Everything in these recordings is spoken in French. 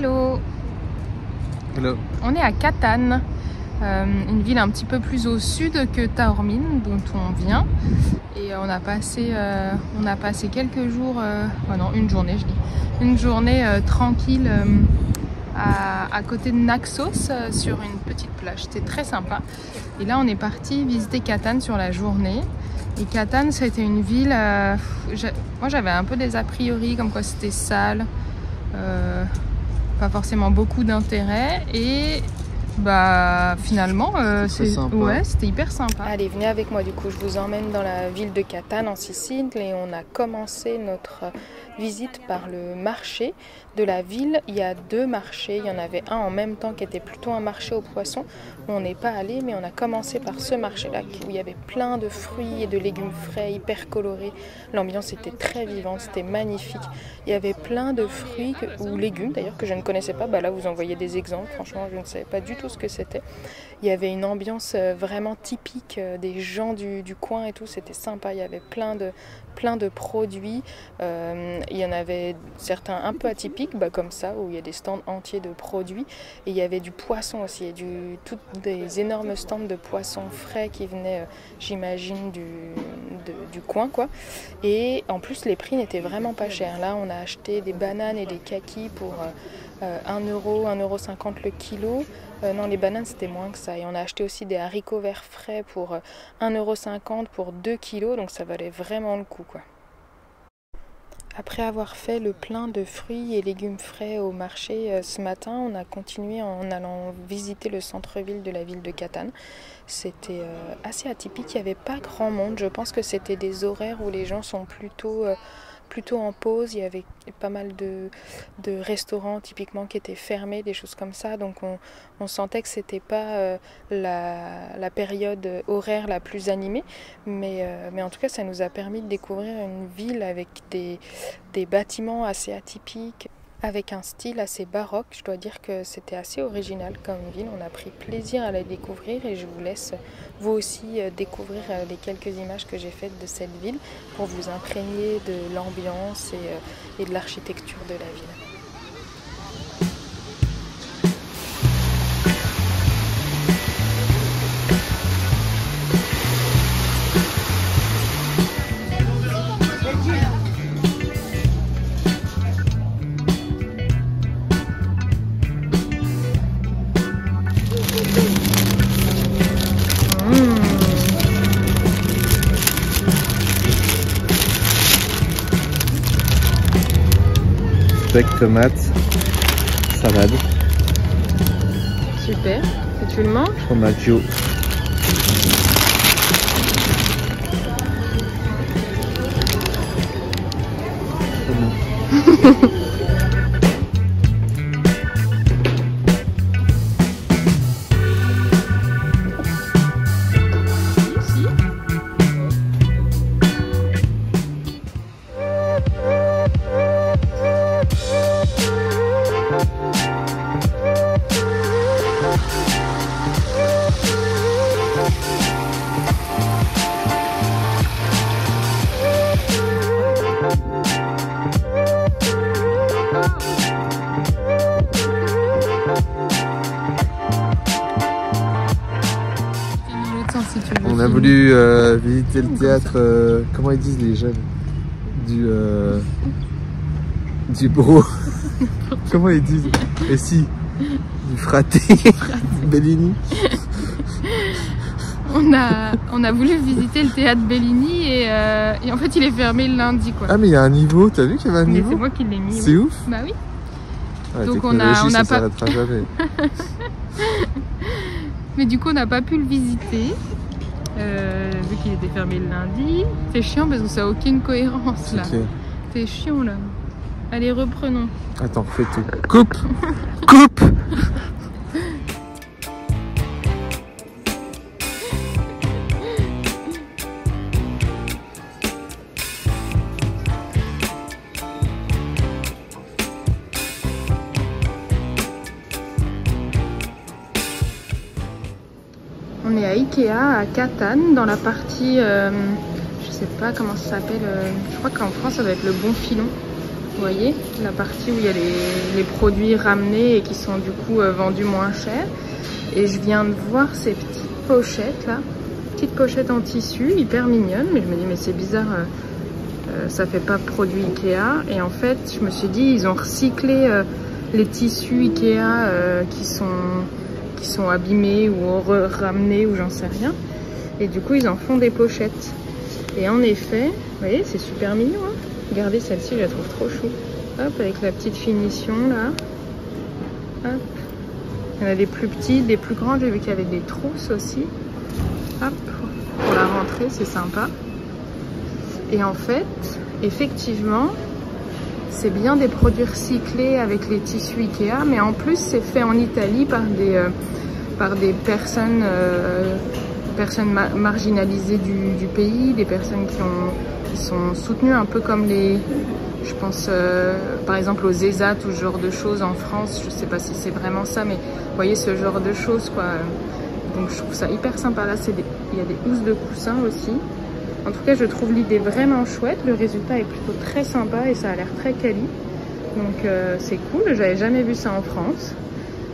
Hello. Hello. On est à Catane, une ville un petit peu plus au sud que Taormine, dont on vient. Et on a passé quelques jours, non, une journée je dis, une journée tranquille à côté de Naxos, sur une petite plage. C'était très sympa. Et là on est parti visiter Catane sur la journée. Et Catane, c'était une ville, moi j'avais un peu des a priori, comme quoi c'était sale, pas forcément beaucoup d'intérêt, et bah finalement c'était hyper sympa. Allez, venez avec moi, du coup je vous emmène dans la ville de Catane en Sicile, et on a commencé notre visite par le marché de la ville. Il y a deux marchés, il y en avait un en même temps qui était plutôt un marché aux poissons. On n'est pas allé, mais on a commencé par ce marché-là où il y avait plein de fruits et de légumes frais, hyper colorés. L'ambiance était très vivante, c'était magnifique. Il y avait plein de fruits ou légumes d'ailleurs que je ne connaissais pas. Bah là vous en voyez des exemples, franchement je ne savais pas du tout ce que c'était. Il y avait une ambiance vraiment typique des gens du coin et tout, c'était sympa. Il y avait plein de produits. Il y en avait certains un peu atypiques, comme ça, où il y a des stands entiers de produits. Et il y avait du poisson aussi, et des énormes stands de poissons frais qui venaient, j'imagine, du coin, quoi. Et en plus, les prix n'étaient vraiment pas chers. Là, on a acheté des bananes et des kakis pour 1 euro, 1,50 € le kilo. Non, les bananes c'était moins que ça. Et on a acheté aussi des haricots verts frais pour 1,50 € pour 2 kilos, donc ça valait vraiment le coup, quoi. Après avoir fait le plein de fruits et légumes frais au marché ce matin, on a continué en allant visiter le centre-ville de la ville de Catane. C'était assez atypique, il n'y avait pas grand monde. Je pense que c'était des horaires où les gens sont plutôt en pause. Il y avait pas mal de restaurants typiquement qui étaient fermés, des choses comme ça. Donc on sentait que c'était pas la période horaire la plus animée. Mais en tout cas, ça nous a permis de découvrir une ville avec des bâtiments assez atypiques, avec un style assez baroque. Je dois dire que c'était assez original comme ville. On a pris plaisir à la découvrir, et je vous laisse vous aussi découvrir les quelques images que j'ai faites de cette ville pour vous imprégner de l'ambiance et de l'architecture de la ville. Steak, tomate, salade. Super. Et tu le manges? Formaggio. On a voulu visiter le théâtre, comment ils disent les jeunes, du bro, comment ils disent, et si, du fraté, Bellini. On a voulu visiter le théâtre Bellini, et en fait il est fermé le lundi, quoi. Ah mais il y a un niveau, t'as vu qu'il y avait un niveau? C'est moi qui l'ai mis. C'est ouf. Bah oui. Ouais, donc on a pas... jamais. Mais du coup on n'a pas pu le visiter, vu qu'il était fermé le lundi. C'est chiant parce que ça n'a aucune cohérence là. C'est chiant là. Allez, reprenons. Attends, fais tout. Coupe. Coupe. On est à Ikea, à Catane, dans la partie, je sais pas comment ça s'appelle, je crois qu'en France ça doit être le Bon Filon. Vous voyez, la partie où il y a les produits ramenés et qui sont du coup vendus moins cher. Et je viens de voir ces petites pochettes là, petites pochettes en tissu, hyper mignonnes. Mais je me dis mais c'est bizarre, ça fait pas produit Ikea. Et en fait, je me suis dit ils ont recyclé les tissus Ikea qui sont abîmés ou ramenés ou j'en sais rien. Et du coup ils en font des pochettes. Et en effet, vous voyez, c'est super mignon. Hein, regardez celle-ci, je la trouve trop chou. Hop, avec la petite finition là. Hop. Il y en a des plus petites, des plus grandes. J'ai vu qu'il y avait des trousses aussi. Hop, pour la rentrée, c'est sympa. Et en fait, effectivement, c'est bien des produits recyclés avec les tissus Ikea, mais en plus, c'est fait en Italie par des personnes, marginalisées du pays, des personnes qui sont soutenues un peu comme je pense par exemple aux ESAT ou ce genre de choses en France. Je sais pas si c'est vraiment ça, mais vous voyez ce genre de choses quoi. Donc je trouve ça hyper sympa. Là il y a des housses de coussins aussi. En tout cas je trouve l'idée vraiment chouette. Le résultat est plutôt très sympa et ça a l'air très quali. Donc c'est cool, j'avais jamais vu ça en France.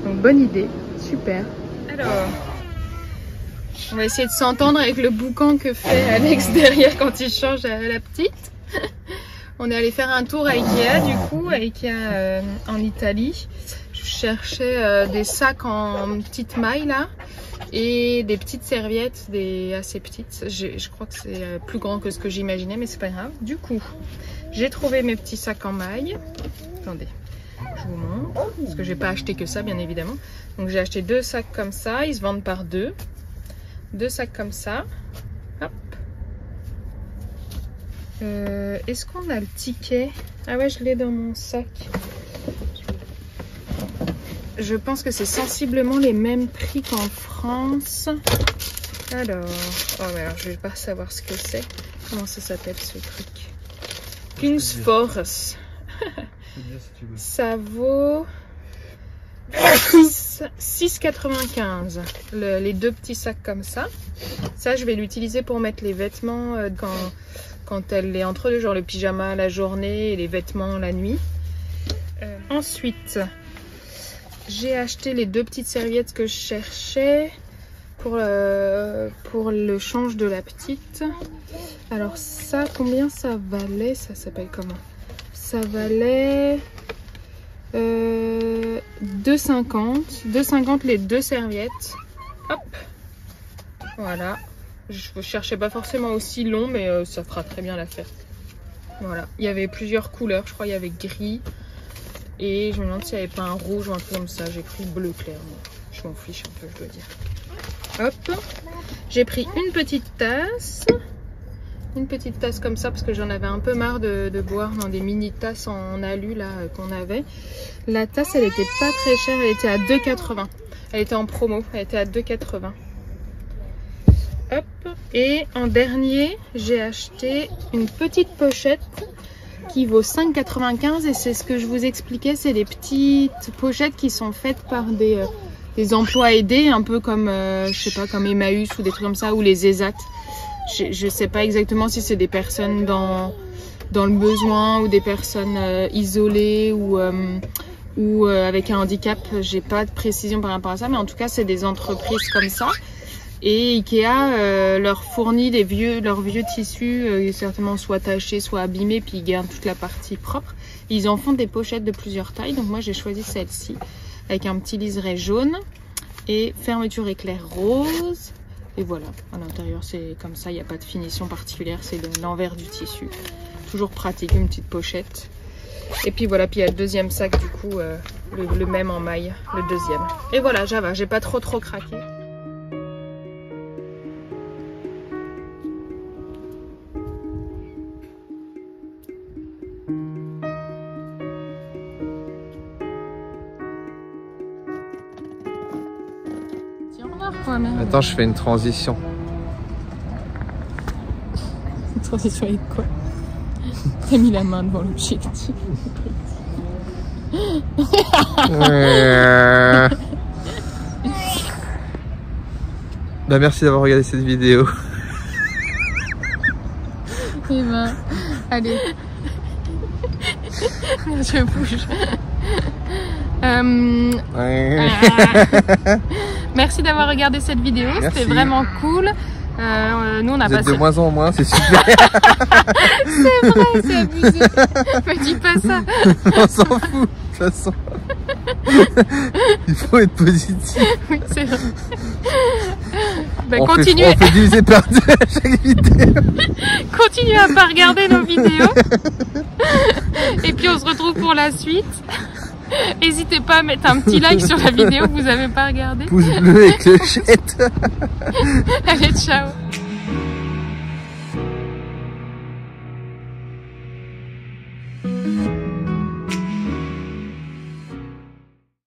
Donc bonne idée, super. Alors on va essayer de s'entendre avec le boucan que fait Alex derrière quand il change à la petite. On est allé faire un tour à Ikea du coup, à Ikea en Italie. Je cherchais des sacs en petites mailles là et des petites serviettes, assez petites. Je crois que c'est plus grand que ce que j'imaginais, mais c'est pas grave. Du coup, j'ai trouvé mes petits sacs en mailles. Attendez, je vous montre parce que j'ai pas acheté que ça bien évidemment. Donc j'ai acheté 2 sacs comme ça, ils se vendent par 2. 2 sacs comme ça. Hop. Est-ce qu'on a le ticket? Ah ouais, je l'ai dans mon sac. Je pense que c'est sensiblement les mêmes prix qu'en France. Alors, ouais, alors je vais pas savoir ce que c'est. Comment ça s'appelle ce truc? King's Force. Ça vaut 6,95 les 2 petits sacs comme ça. Ça, je vais l'utiliser pour mettre les vêtements quand elle est entre deux, genre le pyjama la journée et les vêtements la nuit. Ensuite, j'ai acheté les 2 petites serviettes que je cherchais pour le change de la petite. Alors ça, combien ça valait? Ça s'appelle comment? Ça valait 2,50. 2,50 les 2 serviettes. Hop. Voilà. Je cherchais pas forcément aussi long, mais ça fera très bien l'affaire. Voilà. Il y avait plusieurs couleurs. Je crois qu'il y avait gris. Et je me demande s'il n'y avait pas un rouge ou un truc comme ça. J'ai pris bleu clair. Je m'en fiche un peu, je dois dire. Hop. J'ai pris une petite tasse. Une petite tasse comme ça parce que j'en avais un peu marre de boire dans des mini tasses en alu là qu'on avait. La tasse, elle était pas très chère. Elle était à 2,80. Elle était en promo. Elle était à 2,80. Hop. Et en dernier, j'ai acheté une petite pochette qui vaut 5,95 et c'est ce que je vous expliquais, c'est des petites pochettes qui sont faites par des emplois aidés, un peu comme je sais pas, comme Emmaüs ou des trucs comme ça, ou les ESAT. Je sais pas exactement si c'est des personnes dans le besoin ou des personnes isolées ou avec un handicap. J'ai pas de précision par rapport à ça, mais en tout cas c'est des entreprises comme ça. Et Ikea leur fournit leurs vieux tissus, certainement soit tachés, soit abîmés, puis ils gardent toute la partie propre. Ils en font des pochettes de plusieurs tailles, donc moi j'ai choisi celle-ci, avec un petit liseré jaune et fermeture éclair rose. Et voilà, à l'intérieur c'est comme ça, il n'y a pas de finition particulière, c'est l'envers du tissu. Toujours pratique, une petite pochette. Et puis voilà, puis il y a le deuxième sac du coup, le même en maille, le deuxième. Et voilà, j'avais, j'ai pas trop craqué. Attends, je fais une transition. Une transition avec quoi? T'as mis la main devant l'objectif. Bah merci d'avoir regardé cette vidéo. Et ben, allez. Je bouge. Ouais. Merci d'avoir regardé cette vidéo, c'était vraiment cool. Nous on a Vous êtes passé... de moins en moins, c'est super. C'est vrai, c'est abusé. Me dis pas ça. On s'en fout, de toute façon. Il faut être positif. Oui, c'est vrai. Ben, On continuez. fait diviser par 2 à chaque vidéo. Continuez à pas regarder nos vidéos. Et puis on se retrouve pour la suite. N'hésitez pas à mettre un petit like sur la vidéo que vous n'avez pas regardée. Pouce bleu et clochette. Allez, ciao.